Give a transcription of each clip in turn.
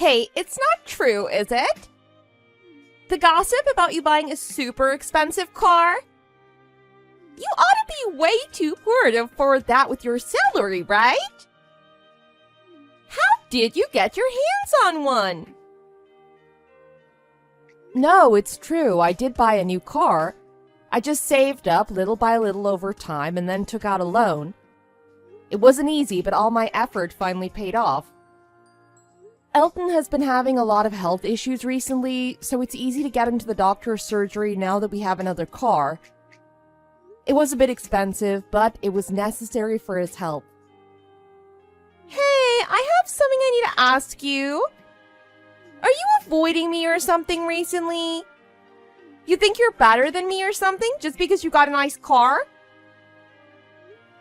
Hey, it's not true, is it? The gossip about you buying a super expensive car? You ought to be way too poor to afford that with your salary, right? How did you get your hands on one? No, it's true. I did buy a new car. I just saved up little by little over time and then took out a loan. It wasn't easy, but all my effort finally paid off. Elton has been having a lot of health issues recently, so it's easy to get him to the doctor's surgery now that we have another car. It was a bit expensive, but it was necessary for his health. Hey, I have something I need to ask you. Are you avoiding me or something recently? You think you're better than me or something just because you got a nice car?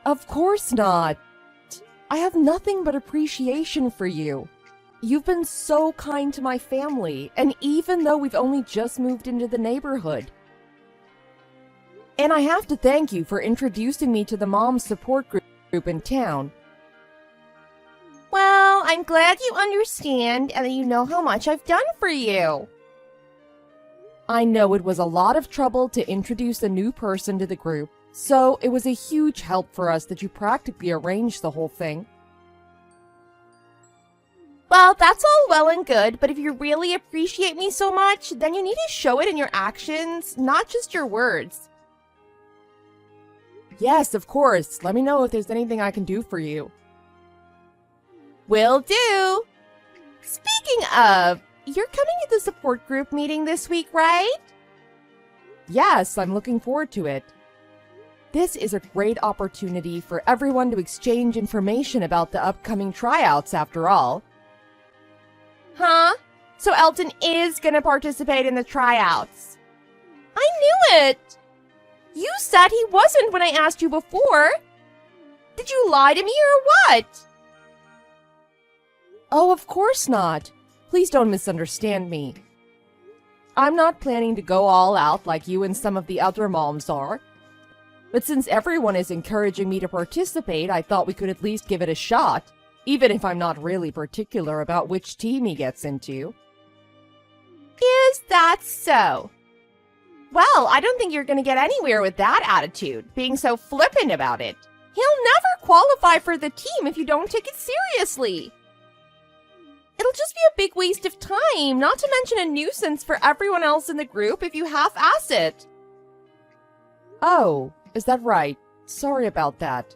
Of course not. I have nothing but appreciation for you. You've been so kind to my family, and even though we've only just moved into the neighborhood. And I have to thank you for introducing me to the mom support group in town. Well, I'm glad you understand and that you know how much I've done for you. I know it was a lot of trouble to introduce a new person to the group, so it was a huge help for us that you practically arranged the whole thing. Well, that's all well and good, but if you really appreciate me so much, then you need to show it in your actions, not just your words. Yes, of course. Let me know if there's anything I can do for you. Will do. Speaking of, you're coming to the support group meeting this week, right? Yes, I'm looking forward to it. This is a great opportunity for everyone to exchange information about the upcoming tryouts, after all. Huh? So Elton is gonna participate in the tryouts. I knew it! You said he wasn't when I asked you before. Did you lie to me or what? Oh, of course not. Please don't misunderstand me. I'm not planning to go all out like you and some of the other moms are. But since everyone is encouraging me to participate, I thought we could at least give it a shot, even if I'm not really particular about which team he gets into. Is that so? Well, I don't think you're going to get anywhere with that attitude, being so flippant about it. He'll never qualify for the team if you don't take it seriously. It'll just be a big waste of time, not to mention a nuisance for everyone else in the group if you half-ass it. Oh, is that right? Sorry about that.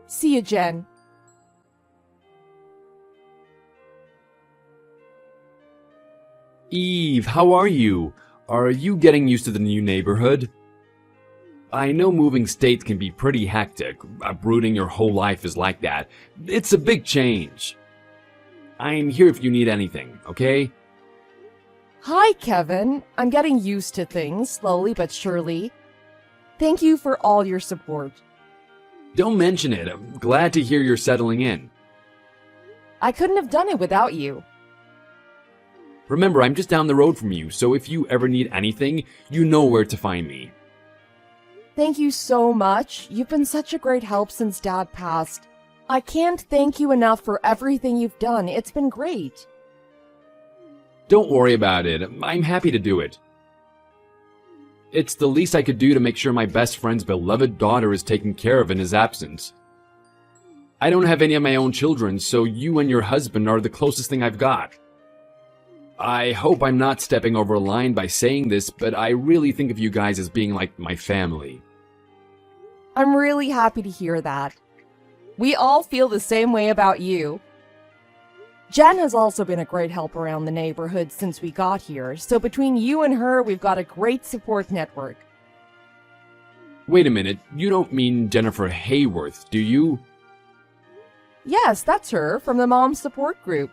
See you, Jen. Eve, how are you? Are you getting used to the new neighborhood? I know moving states can be pretty hectic. Uprooting your whole life is like that. It's a big change. I'm here if you need anything, okay? Hi, Kevin. I'm getting used to things, slowly but surely. Thank you for all your support. Don't mention it. I'm glad to hear you're settling in. I couldn't have done it without you. Remember, I'm just down the road from you, so if you ever need anything, you know where to find me. Thank you so much. You've been such a great help since Dad passed. I can't thank you enough for everything you've done. It's been great. Don't worry about it. I'm happy to do it. It's the least I could do to make sure my best friend's beloved daughter is taken care of in his absence. I don't have any of my own children, so you and your husband are the closest thing I've got. I hope I'm not stepping over a line by saying this, but I really think of you guys as being like my family. I'm really happy to hear that. We all feel the same way about you. Jen has also been a great help around the neighborhood since we got here, so between you and her, we've got a great support network. Wait a minute, you don't mean Jennifer Hayworth, do you? Yes, that's her, from the mom support group.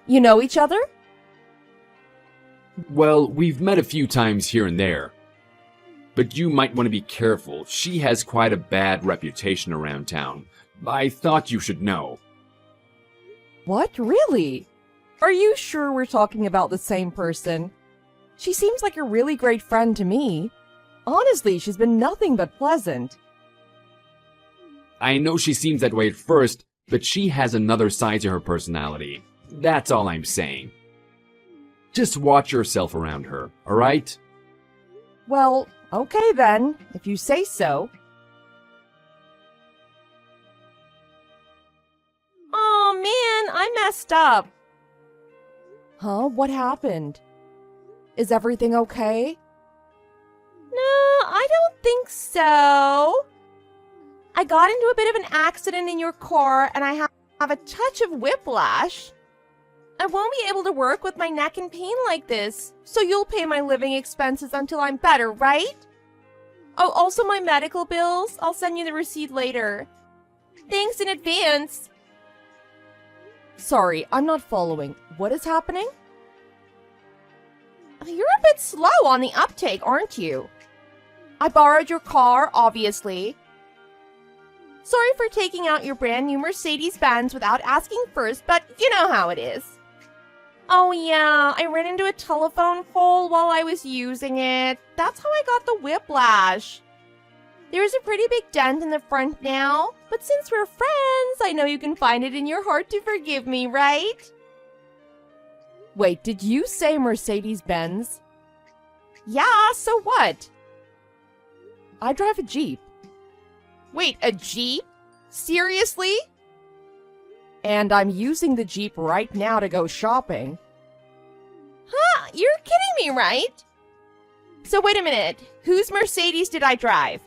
You know each other? Well, we've met a few times here and there. But you might want to be careful. She has quite a bad reputation around town. I thought you should know. What? Really? Are you sure we're talking about the same person? She seems like a really great friend to me. Honestly, she's been nothing but pleasant. I know she seems that way at first. but she has another side to her personality. That's all I'm saying. Just watch yourself around her, alright? Well, okay then, if you say so. Oh man, I messed up. Huh? What happened? Is everything okay? No, I don't think so. I got into a bit of an accident in your car and I have a touch of whiplash. I won't be able to work with my neck in pain like this, so you'll pay my living expenses until I'm better, right? Oh, also my medical bills. I'll send you the receipt later. Thanks in advance. Sorry, I'm not following. What is happening? You're a bit slow on the uptake, aren't you? I borrowed your car, obviously. Sorry for taking out your brand new Mercedes-Benz without asking first, but you know how it is. Oh yeah, I ran into a telephone pole while I was using it. That's how I got the whiplash. There's a pretty big dent in the front now, but since we're friends, I know you can find it in your heart to forgive me, right? Wait, did you say Mercedes-Benz? Yeah, so what? I drive a Jeep. Wait, a Jeep? Seriously? And I'm using the Jeep right now to go shopping. Huh? You're kidding me, right? So wait a minute. Whose Mercedes did I drive?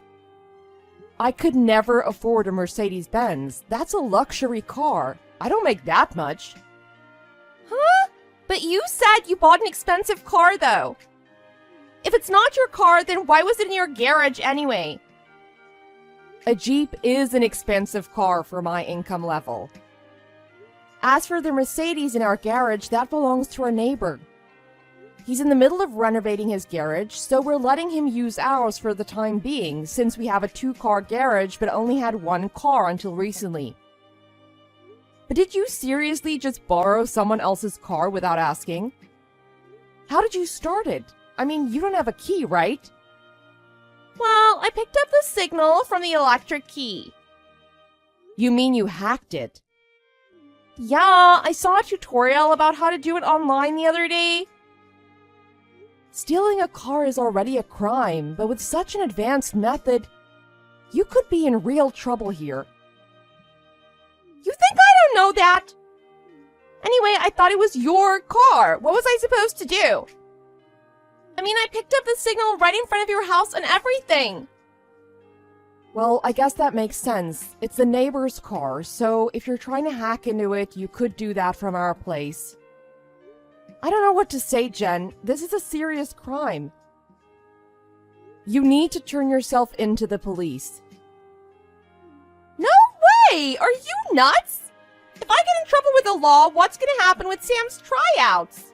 I could never afford a Mercedes-Benz. That's a luxury car. I don't make that much. Huh? But you said you bought an expensive car, though. If it's not your car, then why was it in your garage anyway? A Jeep is an expensive car for my income level. As for the Mercedes in our garage, that belongs to our neighbor. He's in the middle of renovating his garage, so we're letting him use ours for the time being, since we have a 2-car garage but only had 1 car until recently. But did you seriously just borrow someone else's car without asking? How did you start it? I mean, you don't have a key, right? Well, I picked up the signal from the electric key. You mean you hacked it? Yeah, I saw a tutorial about how to do it online the other day. Stealing a car is already a crime, but with such an advanced method, you could be in real trouble here. You think I don't know that? Anyway, I thought it was your car. What was I supposed to do? I mean, I picked up the signal right in front of your house and everything. Well, I guess that makes sense. It's the neighbor's car, so if you're trying to hack into it, you could do that from our place. I don't know what to say, Jen. This is a serious crime. You need to turn yourself into the police. No way! Are you nuts? If I get in trouble with the law, what's going to happen with Sam's tryouts?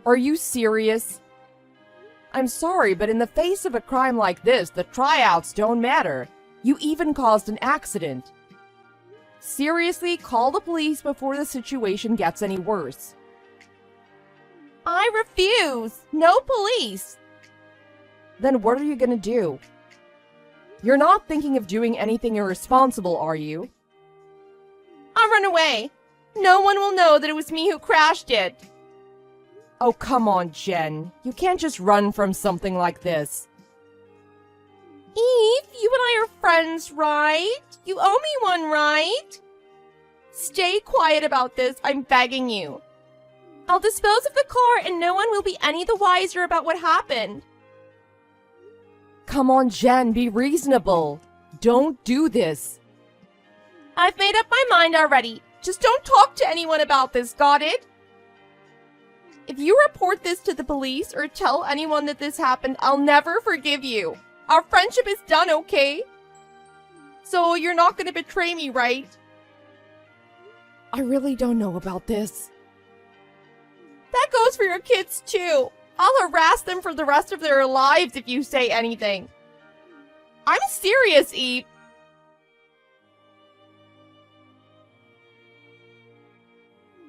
Are you serious? I'm sorry, but in the face of a crime like this, the tryouts don't matter. You even caused an accident. Seriously, call the police before the situation gets any worse. I refuse! No police! Then what are you gonna do? You're not thinking of doing anything irresponsible, are you? I'll run away. No one will know that it was me who crashed it. Oh, come on, Jen. You can't just run from something like this. Eve, you and I are friends, right? You owe me one, right? Stay quiet about this, I'm begging you. I'll dispose of the car and no one will be any the wiser about what happened. Come on, Jen, be reasonable. Don't do this. I've made up my mind already. Just don't talk to anyone about this, got it? If you report this to the police or tell anyone that this happened, I'll never forgive you. Our friendship is done, okay? So you're not gonna betray me, right? I really don't know about this. That goes for your kids, too. I'll harass them for the rest of their lives if you say anything. I'm serious, Eve.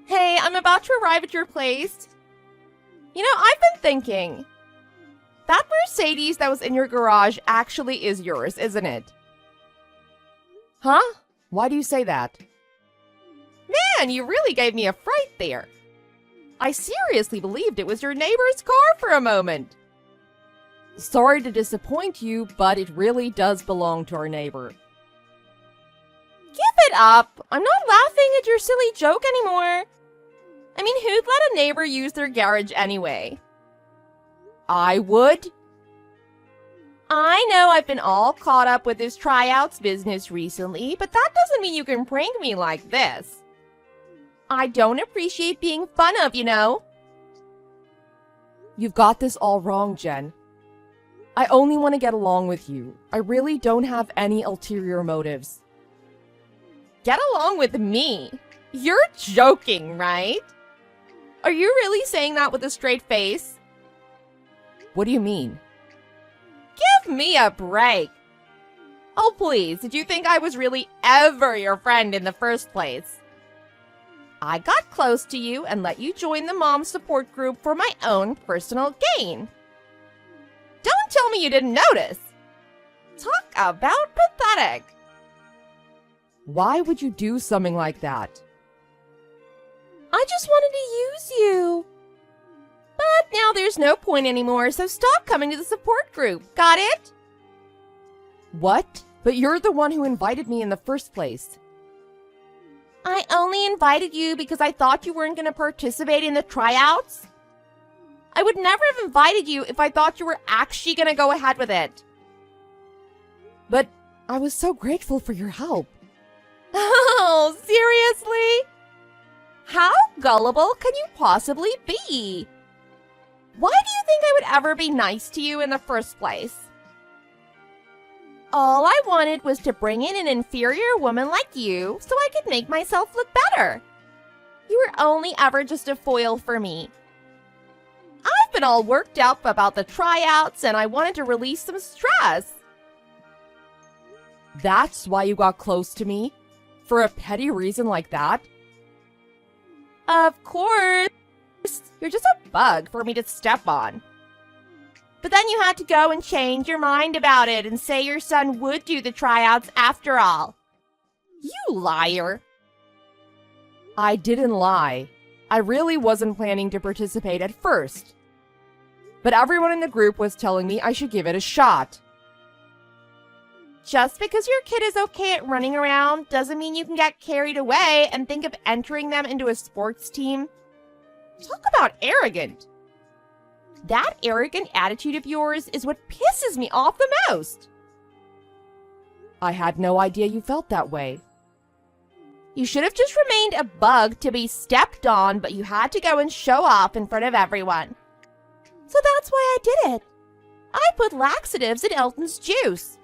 Hey, I'm about to arrive at your place. You know, I've been thinking. That Mercedes that was in your garage actually is yours, isn't it? Huh? Why do you say that? Man, you really gave me a fright there. I seriously believed it was your neighbor's car for a moment. Sorry to disappoint you, but it really does belong to our neighbor. Give it up! I'm not laughing at your silly joke anymore. I mean, who'd let a neighbor use their garage anyway? I would. I know I've been all caught up with this tryouts business recently, but that doesn't mean you can prank me like this. I don't appreciate being fun of, you know. You've got this all wrong, Jen. I only want to get along with you. I really don't have any ulterior motives. Get along with me? You're joking, right? Are you really saying that with a straight face? What do you mean? Give me a break. Oh, please, did you think I was really ever your friend in the first place? I got close to you and let you join the mom support group for my own personal gain. Don't tell me you didn't notice. Talk about pathetic. Why would you do something like that? I just wanted to use you. But now there's no point anymore, so stop coming to the support group. Got it? What? But you're the one who invited me in the first place. I only invited you because I thought you weren't going to participate in the tryouts. I would never have invited you if I thought you were actually going to go ahead with it. But I was so grateful for your help. Oh, seriously? How gullible can you possibly be? Why do you think I would ever be nice to you in the first place? All I wanted was to bring in an inferior woman like you so I could make myself look better. You were only ever just a foil for me. I've been all worked up about the tryouts and I wanted to release some stress. That's why you got close to me? For a petty reason like that? Of course. You're just a bug for me to step on. But then you had to go and change your mind about it and say your son would do the tryouts after all. You liar. I didn't lie. I really wasn't planning to participate at first. But everyone in the group was telling me I should give it a shot. Just because your kid is okay at running around doesn't mean you can get carried away and think of entering them into a sports team. Talk about arrogant. That arrogant attitude of yours is what pisses me off the most. I had no idea you felt that way. You should have just remained a bug to be stepped on, but you had to go and show off in front of everyone. So that's why I did it. I put laxatives in Elton's juice.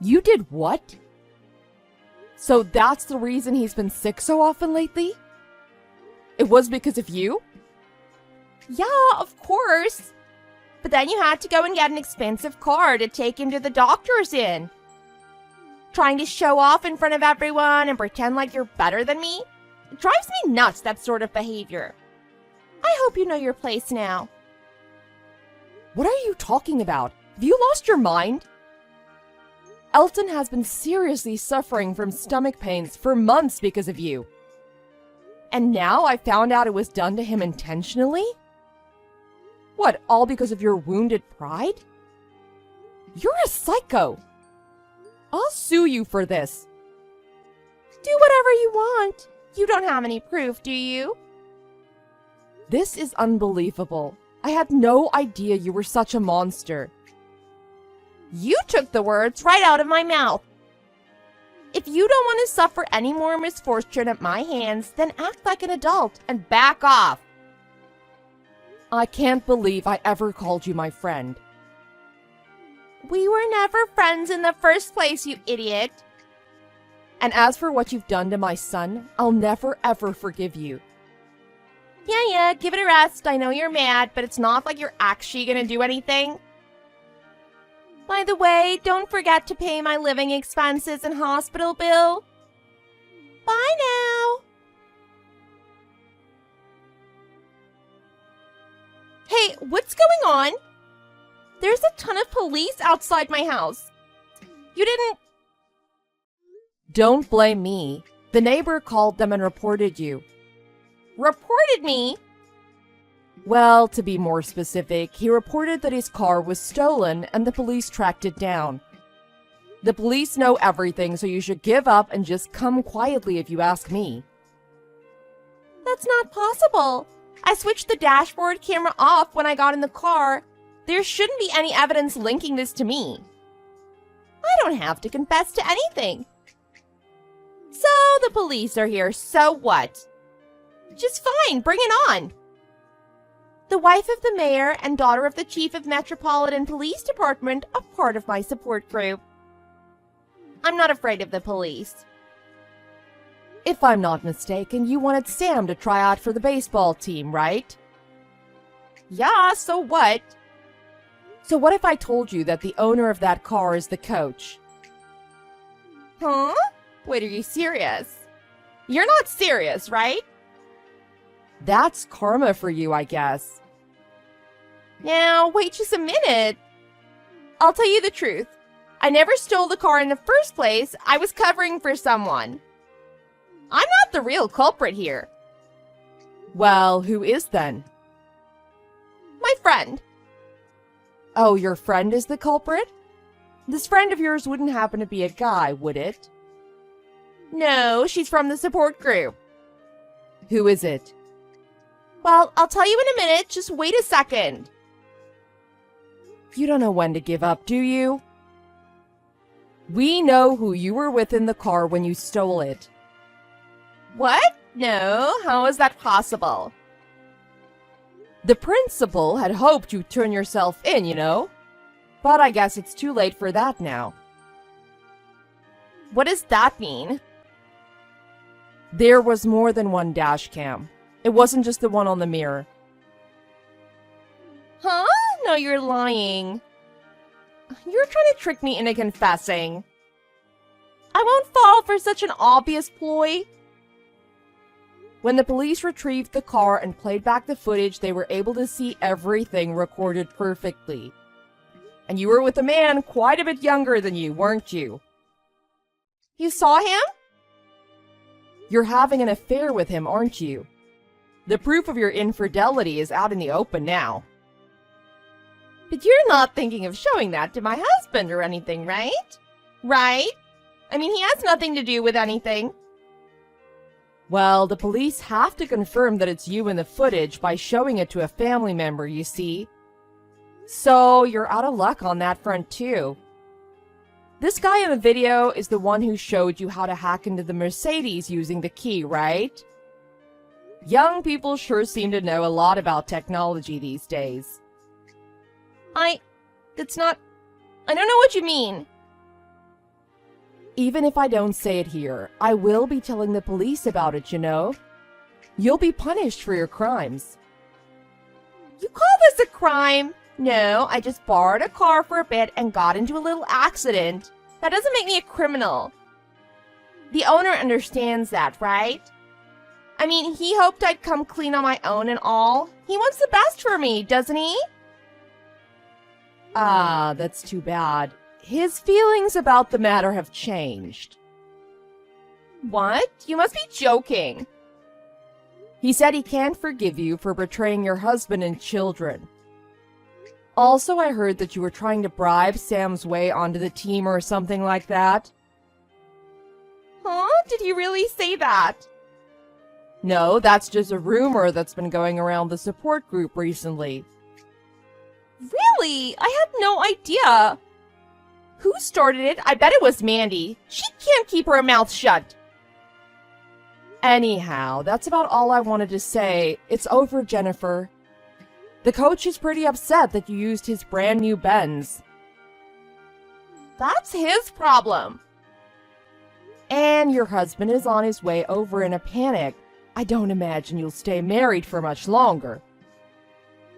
You did what? So that's the reason he's been sick so often lately? It was because of you? Yeah, of course. But then you had to go and get an expensive car to take him to the doctors in. Trying to show off in front of everyone and pretend like you're better than me? It drives me nuts, that sort of behavior. I hope you know your place now. What are you talking about? Have you lost your mind? Elton has been seriously suffering from stomach pains for months because of you. And now I found out it was done to him intentionally? What, all because of your wounded pride? You're a psycho. I'll sue you for this. Do whatever you want. You don't have any proof, do you? This is unbelievable. I had no idea you were such a monster. You took the words right out of my mouth. If you don't want to suffer any more misfortune at my hands, then act like an adult and back off. I can't believe I ever called you my friend. We were never friends in the first place, you idiot. And as for what you've done to my son, I'll never ever forgive you. Yeah, give it a rest. I know you're mad, but it's not like you're actually gonna do anything. By the way, don't forget to pay my living expenses and hospital bill. Bye now. Hey, what's going on? There's a ton of police outside my house. You didn't... Don't blame me. The neighbor called them and reported you. Reported me? Well, to be more specific, he reported that his car was stolen and the police tracked it down. The police know everything, so you should give up and just come quietly if you ask me. That's not possible. I switched the dashboard camera off when I got in the car. There shouldn't be any evidence linking this to me. I don't have to confess to anything. So the police are here, so what? Just fine, bring it on. The wife of the mayor and daughter of the chief of Metropolitan Police Department are part of my support group. I'm not afraid of the police. If I'm not mistaken, you wanted Sam to try out for the baseball team, right? Yeah, so what? So what if I told you that the owner of that car is the coach? Huh? Wait, are you serious? You're not serious, right? That's karma for you, I guess. Now, wait just a minute. I'll tell you the truth. I never stole the car in the first place. I was covering for someone. I'm not the real culprit here. Well, who is then? My friend. Oh, your friend is the culprit? This friend of yours wouldn't happen to be a guy, would it? No, she's from the support group. Who is it? Well, I'll tell you in a minute. Just wait a second. You don't know when to give up, do you? We know who you were with in the car when you stole it. What? No, how is that possible? The principal had hoped you'd turn yourself in, you know? But I guess it's too late for that now. What does that mean? There was more than one dash cam. It wasn't just the one on the mirror. Huh? No, you're lying. You're trying to trick me into confessing. I won't fall for such an obvious ploy. When the police retrieved the car and played back the footage, they were able to see everything recorded perfectly. And you were with a man quite a bit younger than you, weren't you? You saw him? You're having an affair with him, aren't you? The proof of your infidelity is out in the open now. But you're not thinking of showing that to my husband or anything, right? Right? I mean, he has nothing to do with anything. Well, the police have to confirm that it's you in the footage by showing it to a family member, you see. So, you're out of luck on that front, too. This guy in the video is the one who showed you how to hack into the Mercedes using the key, right? Young people sure seem to know a lot about technology these days. I don't know what you mean. Even if I don't say it here, I will be telling the police about it, you know? You'll be punished for your crimes. You call this a crime? No, I just borrowed a car for a bit and got into a little accident. That doesn't make me a criminal. The owner understands that, right? I mean, he hoped I'd come clean on my own and all. He wants the best for me, doesn't he? Ah, that's too bad. His feelings about the matter have changed. What? You must be joking. He said he can't forgive you for betraying your husband and children. Also, I heard that you were trying to bribe Sam's way onto the team or something like that. Huh? Did he really say that? No, that's just a rumor that's been going around the support group recently. Really? I had no idea. Who started it? I bet it was Mandy. She can't keep her mouth shut. Anyhow, that's about all I wanted to say. It's over, Jennifer. The coach is pretty upset that you used his brand new Benz. That's his problem. And your husband is on his way over in a panic. I don't imagine you'll stay married for much longer.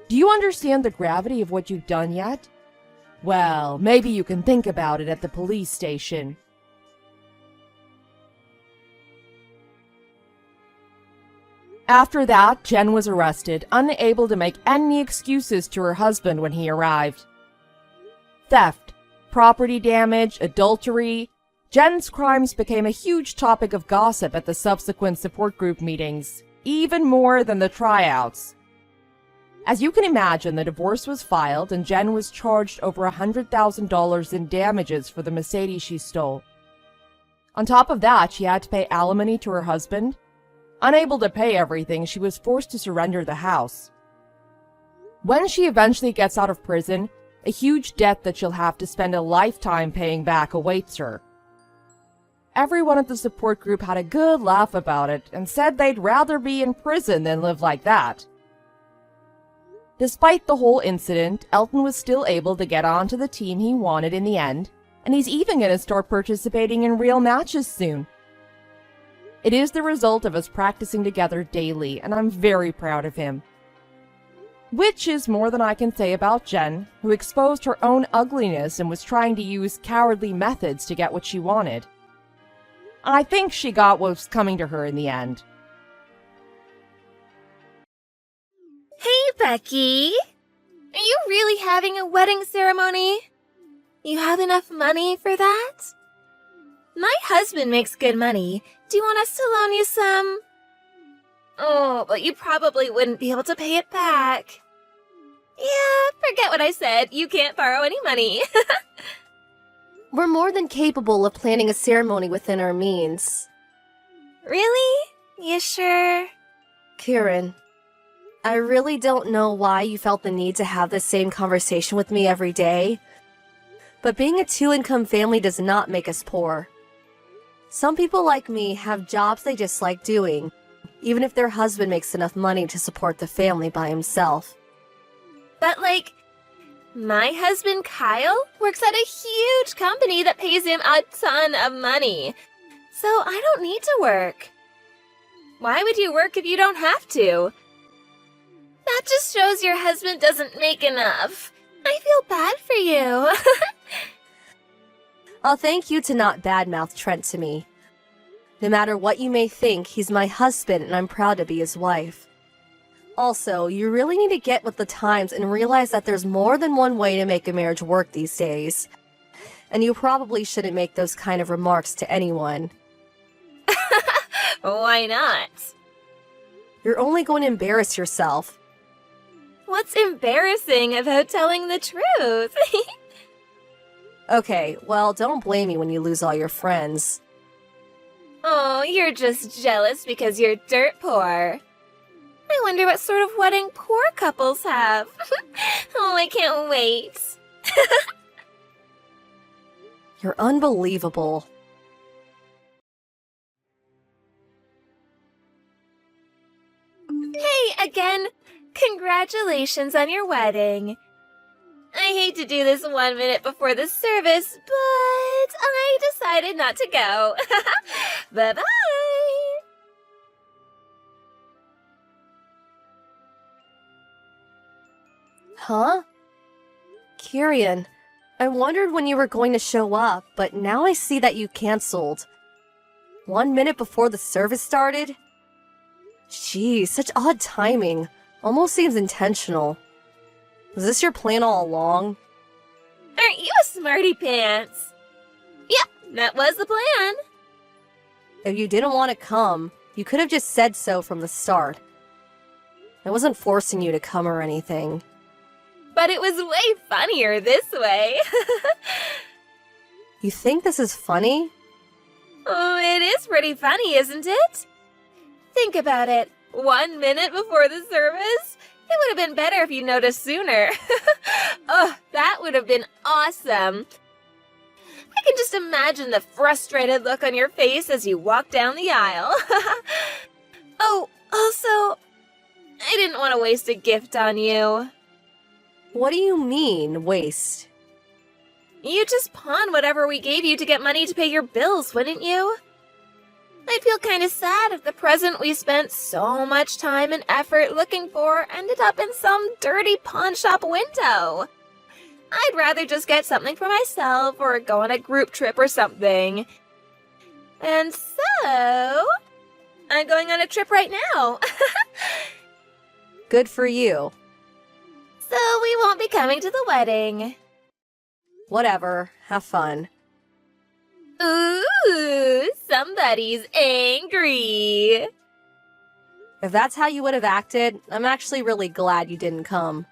Do you understand the gravity of what you've done yet? Well, maybe you can think about it at the police station. After that, Jen was arrested, unable to make any excuses to her husband when he arrived. Theft, property damage, adultery, Jen's crimes became a huge topic of gossip at the subsequent support group meetings, even more than the tryouts. As you can imagine, the divorce was filed and Jen was charged over $100,000 in damages for the Mercedes she stole. On top of that, she had to pay alimony to her husband. Unable to pay everything, she was forced to surrender the house. When she eventually gets out of prison, a huge debt that she'll have to spend a lifetime paying back awaits her. Everyone at the support group had a good laugh about it and said they'd rather be in prison than live like that. Despite the whole incident, Elton was still able to get onto the team he wanted in the end, and he's even going to start participating in real matches soon. It is the result of us practicing together daily, and I'm very proud of him. Which is more than I can say about Jen, who exposed her own ugliness and was trying to use cowardly methods to get what she wanted. I think she got what was coming to her in the end. Hey, Becky! Are you really having a wedding ceremony? You have enough money for that? My husband makes good money. Do you want us to loan you some? Oh, but you probably wouldn't be able to pay it back. Yeah, forget what I said. You can't borrow any money. We're more than capable of planning a ceremony within our means. Really? You sure? Kieran, I really don't know why you felt the need to have the same conversation with me every day, but being a two-income family does not make us poor. Some people like me have jobs they just like doing, even if their husband makes enough money to support the family by himself. But my husband Kyle works at a huge company that pays him a ton of money, so I don't need to work. Why would you work if you don't have to? That just shows your husband doesn't make enough. I feel bad for you. I'll thank you to not badmouth Trent to me. No matter what you may think, he's my husband and I'm proud to be his wife. Also, you really need to get with the times and realize that there's more than one way to make a marriage work these days. And you probably shouldn't make those kind of remarks to anyone. Why not? You're only going to embarrass yourself. What's embarrassing about telling the truth? Okay, well, don't blame me when you lose all your friends. Oh, you're just jealous because you're dirt poor. I wonder what sort of wedding poor couples have. Oh, I can't wait. You're unbelievable. Hey, again, congratulations on your wedding. I hate to do this 1 minute before the service, but I decided not to go. Bye-bye. Huh? Kieran, I wondered when you were going to show up, but now I see that you canceled. 1 minute before the service started? Geez, such odd timing. Almost seems intentional. Was this your plan all along? Aren't you a smarty pants? Yep, that was the plan. If you didn't want to come, you could have just said so from the start. I wasn't forcing you to come or anything. But it was way funnier this way. You think this is funny? Oh, it is pretty funny, isn't it? Think about it. 1 minute before the service? It would have been better if you noticed sooner. Oh, that would have been awesome. I can just imagine the frustrated look on your face as you walk down the aisle. Oh, also, I didn't want to waste a gift on you. What do you mean, waste? You'd just pawn whatever we gave you to get money to pay your bills, wouldn't you? I'd feel kind of sad if the present we spent so much time and effort looking for ended up in some dirty pawn shop window. I'd rather just get something for myself or go on a group trip or something. And so, I'm going on a trip right now. Good for you. So we won't be coming to the wedding. Whatever, have fun. Ooh, somebody's angry. If that's how you would have acted, I'm actually really glad you didn't come.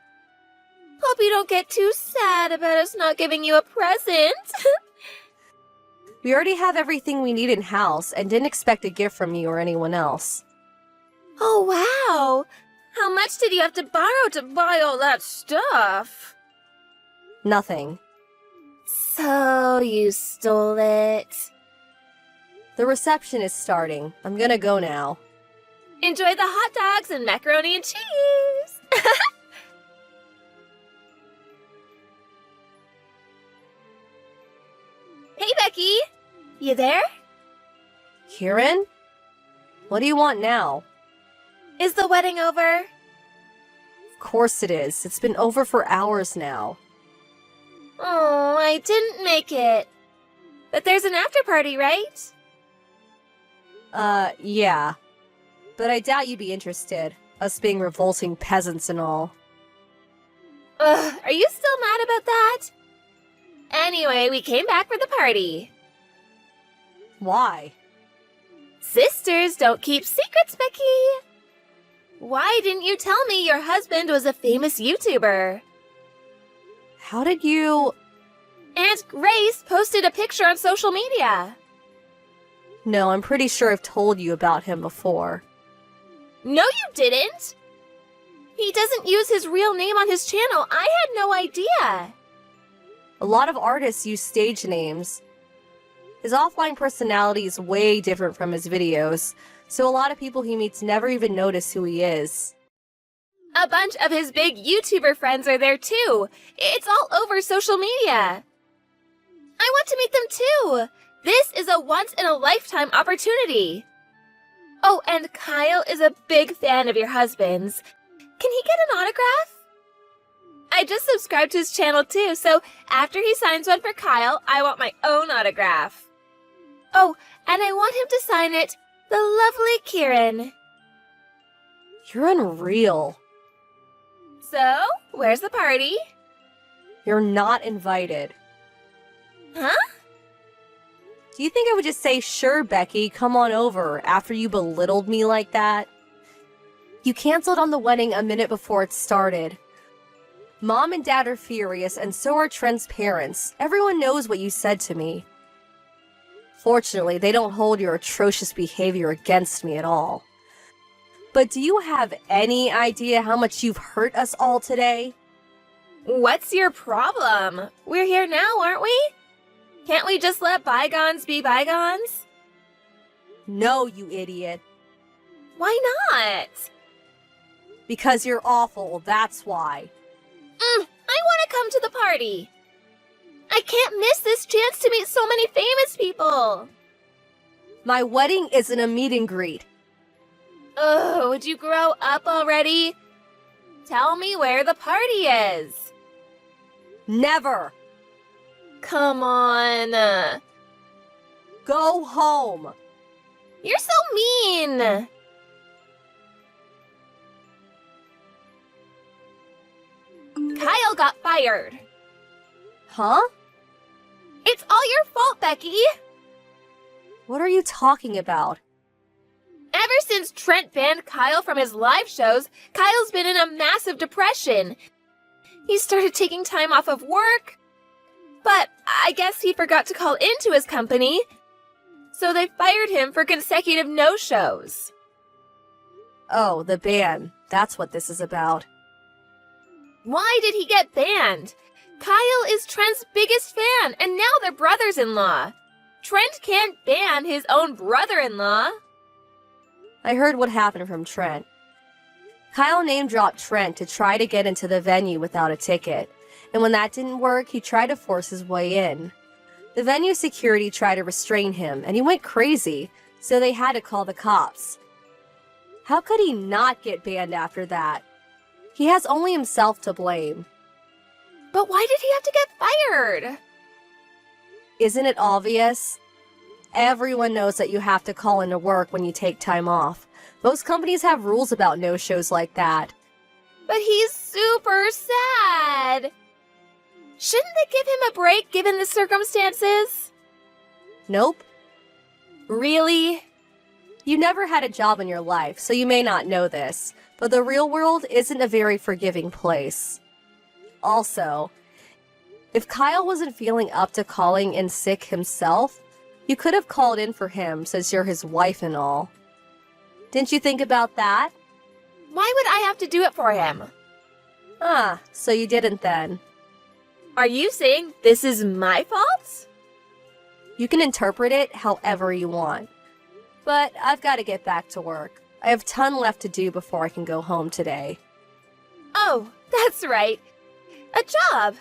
Hope you don't get too sad about us not giving you a present. We already have everything we need in-house and didn't expect a gift from you or anyone else. Oh, wow. How much did you have to borrow to buy all that stuff? Nothing. So you stole it. The reception is starting. I'm gonna go now. Enjoy the hot dogs and macaroni and cheese. Hey, Becky. You there? Kieran? What do you want now? Is the wedding over? Of course it is. It's been over for hours now. Oh, I didn't make it. But there's an after party, right? Yeah. But I doubt you'd be interested, us being revolting peasants and all. Ugh, are you still mad about that? Anyway, we came back for the party. Why? Sisters don't keep secrets, Becky. Why didn't you tell me your husband was a famous YouTuber? How did you... Aunt Grace posted a picture on social media. No, I'm pretty sure I've told you about him before. No, you didn't. He doesn't use his real name on his channel. I had no idea. A lot of artists use stage names. His offline personality is way different from his videos, so a lot of people he meets never even notice who he is. A bunch of his big YouTuber friends are there too. It's all over social media. I want to meet them too. This is a once-in-a-lifetime opportunity. Oh, and Kyle is a big fan of your husband's. Can he get an autograph? I just subscribed to his channel too, so after he signs one for Kyle, I want my own autograph. Oh, and I want him to sign it, the lovely Kieran. You're unreal. So, where's the party? You're not invited. Huh? Do you think I would just say, sure, Becky, come on over, after you belittled me like that? You canceled on the wedding a minute before it started. Mom and Dad are furious, and so are Trent's parents. Everyone knows what you said to me. Fortunately, they don't hold your atrocious behavior against me at all. But do you have any idea how much you've hurt us all today? What's your problem? We're here now, aren't we? Can't we just let bygones be bygones? No, you idiot. Why not? Because you're awful, that's why. I want to come to the party. I can't miss this chance to meet so many famous people. My wedding isn't a meet and greet. Oh, would you grow up already? Tell me where the party is. Never. Come on. Go home. You're so mean. Kyle got fired. Huh? It's all your fault, Becky. What are you talking about? Ever since Trent banned Kyle from his live shows, Kyle's been in a massive depression. He started taking time off of work, but I guess he forgot to call into his company, so they fired him for consecutive no-shows. Oh, the ban. That's what this is about. Why did he get banned? Kyle is Trent's biggest fan, and now they're brothers-in-law. Trent can't ban his own brother-in-law. I heard what happened from Trent. Kyle name-dropped Trent to try to get into the venue without a ticket, and when that didn't work, he tried to force his way in. The venue security tried to restrain him, and he went crazy, so they had to call the cops. How could he not get banned after that? He has only himself to blame. But why did he have to get fired? Isn't it obvious? Everyone knows that you have to call into work when you take time off. Most companies have rules about no-shows like that. But he's super sad. Shouldn't they give him a break given the circumstances? Nope. Really? You never had a job in your life, so you may not know this, but the real world isn't a very forgiving place. Also, if Kyle wasn't feeling up to calling in sick himself, you could have called in for him since you're his wife and all. Didn't you think about that? Why would I have to do it for him? Ah, so you didn't then. Are you saying this is my fault? You can interpret it however you want. But I've got to get back to work. I have a ton left to do before I can go home today. Oh, that's right. A job.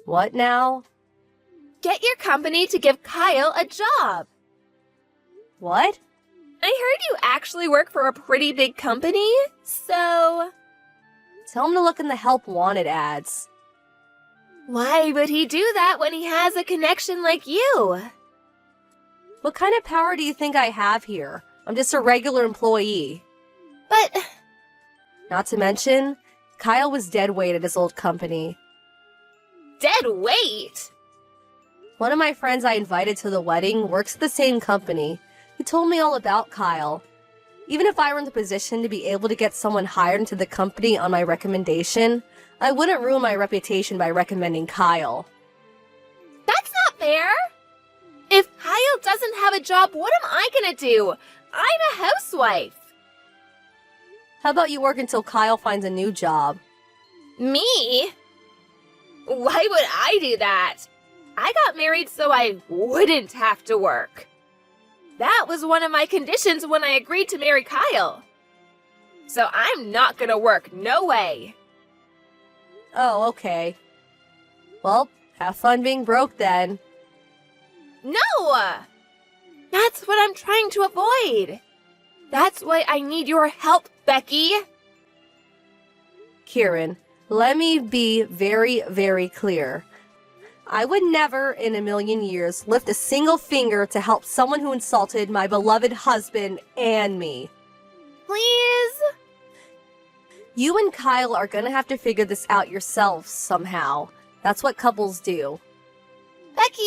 What now? Get your company to give Kyle a job. What? I heard you actually work for a pretty big company, so... Tell him to look in the help wanted ads. Why would he do that when he has a connection like you? What kind of power do you think I have here? I'm just a regular employee. But... Not to mention, Kyle was dead weight at his old company. Dead weight? One of my friends I invited to the wedding works at the same company. He told me all about Kyle. Even if I were in the position to be able to get someone hired into the company on my recommendation, I wouldn't ruin my reputation by recommending Kyle. That's not fair! If Kyle doesn't have a job, what am I gonna do? I'm a housewife. How about you work until Kyle finds a new job? Me? Why would I do that? I got married so I wouldn't have to work. That was one of my conditions when I agreed to marry Kyle. So I'm not gonna work, no way. Oh, okay. Well, have fun being broke then. No! That's what I'm trying to avoid. That's why I need your help, Becky. Kieran, let me be very, very clear. I would never in a million years lift a single finger to help someone who insulted my beloved husband and me. Please? You and Kyle are gonna have to figure this out yourselves somehow. That's what couples do. Becky?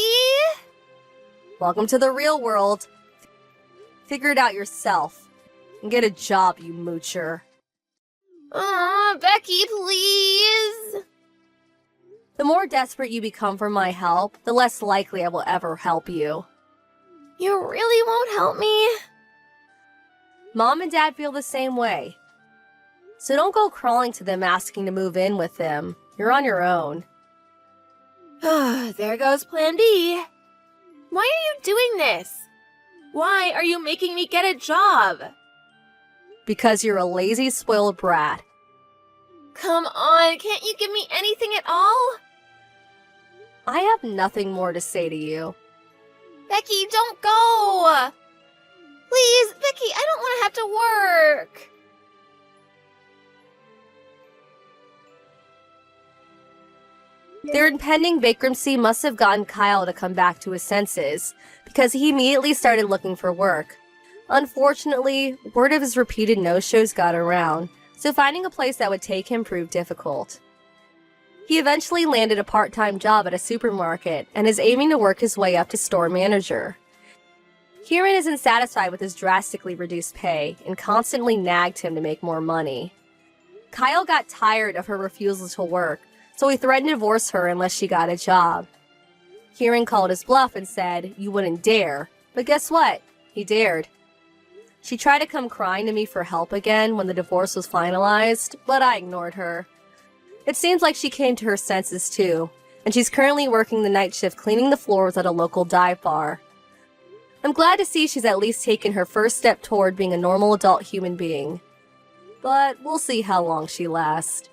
Welcome to the real world. Figure it out yourself. And get a job, you moocher. Aw, Becky, please. The more desperate you become for my help, the less likely I will ever help you. You really won't help me? Mom and Dad feel the same way. So don't go crawling to them asking to move in with them. You're on your own. There goes Plan B. Why are you doing this? Why are you making me get a job? Because you're a lazy, spoiled brat. Come on, can't you give me anything at all? I have nothing more to say to you. Becky, don't go! Please, Becky, I don't want to have to work. Their impending bankruptcy must have gotten Kyle to come back to his senses, because he immediately started looking for work. Unfortunately, word of his repeated no-shows got around, so finding a place that would take him proved difficult. He eventually landed a part-time job at a supermarket and is aiming to work his way up to store manager. Kieran isn't satisfied with his drastically reduced pay and constantly nagged him to make more money. Kyle got tired of her refusal to work, so he threatened to divorce her unless she got a job. Kieran called his bluff and said, "You wouldn't dare," but guess what? He dared. She tried to come crying to me for help again when the divorce was finalized, but I ignored her. It seems like she came to her senses too, and she's currently working the night shift cleaning the floors at a local dive bar. I'm glad to see she's at least taken her first step toward being a normal adult human being. But we'll see how long she lasts.